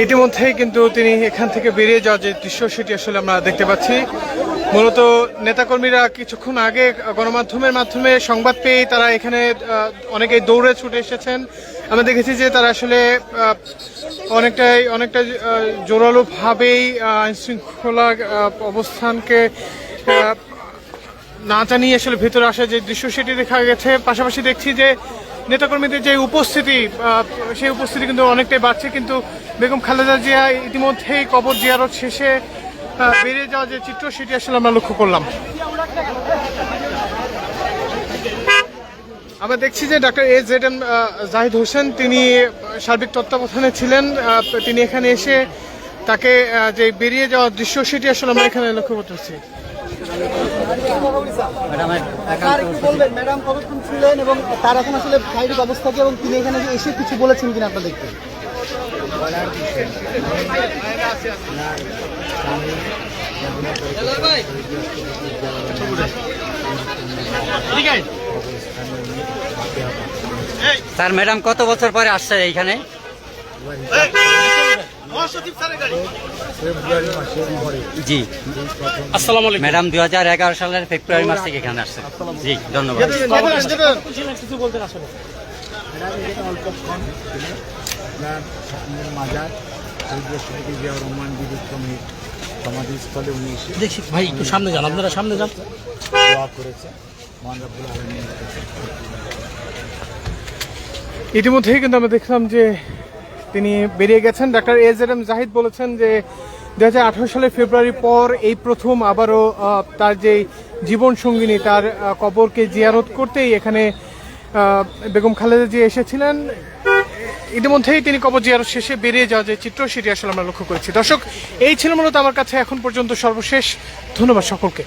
ইতিমধ্যেই কিন্তু তিনি এখান থেকে বেরিয়ে যাওয়ার যে দৃশ্য সেটি আসলে আমরা দেখতে পাচ্ছি। মূলত নেতাকর্মীরা কিছুক্ষণ আগে গণমাধ্যমের মাধ্যমে সংবাদ পেয়ে তারা এখানে অনেকেই দৌড়ে ছুটে এসেছেন। আমরা দেখেছি যে তারা আসলে অনেকটা জোরালোভাবেই আইনশৃঙ্খলা অবস্থানকে না জানিয়ে আসলে ভেতরে আসা যে দৃশ্য সেটি দেখা গেছে। পাশাপাশি দেখছি যে নেতাকর্মীদের যে উপস্থিতি সেই উপস্থিতি কিন্তু অনেকটাই বাড়ছে। কিন্তু বেগম খালেদা জিয়া ইতিমধ্যেই কবর জিয়ারত শেষে বেরিয়ে যাওয়া যে চিত্র সেটি আসলে আমরা লক্ষ্য করলাম। আমরা দেখছি যে ডক্টর AZM জাহিদ হোসেন তিনি সার্বিক তত্ত্বাবধানে ছিলেন। তিনি এখানে এসে তাকে যে বেরিয়ে যাওয়ার দৃশ্য সেটি আসলে আমরা এখানে লক্ষ্য করতেছি। ম্যাডাম কতক্ষণ ছিলেন এবং তার এখন আসলে শারীরিক অবস্থা কি এবং তিনি এখানে এসে কিছু বলেছেন কিনা আপনার দেখতে? স্যার ম্যাডাম কত বছর পরে আসছে এইখানে? জি আসসালামু আলাইকুম। ম্যাডাম 2011 সালের ফেব্রুয়ারি মাস থেকে এখানে আসছে। জি ধন্যবাদ। সমাধিস্থলে উনি এসে দেখছি ভাই একটু সামনে যান, আপনারা সামনে যান। দোয়া করেছে মহান রব্বুল আলামিন। ইতিমধ্যেই কিন্তু আমরা দেখলাম যে তিনি বেরিয়ে গেছেন। ডক্টর AZM জাহিদ বলেছেন যে 2018 সালের ফেব্রুয়ারি পর এই প্রথম আবারও তার যে জীবন সঙ্গিনী তার কবরকে জিয়ারত করতেই এখানে বেগম খালেদা জিয়া এসেছিলেন। ইতিমধ্যেই তিনি কবর জিয়ারত শেষে বেরিয়ে যাওয়া যে চিত্র সেটি আসলে আমরা লক্ষ্য করেছি। দর্শক, এই ছিল মূলত আমার কাছে এখন পর্যন্ত সর্বশেষ। ধন্যবাদ সকলকে।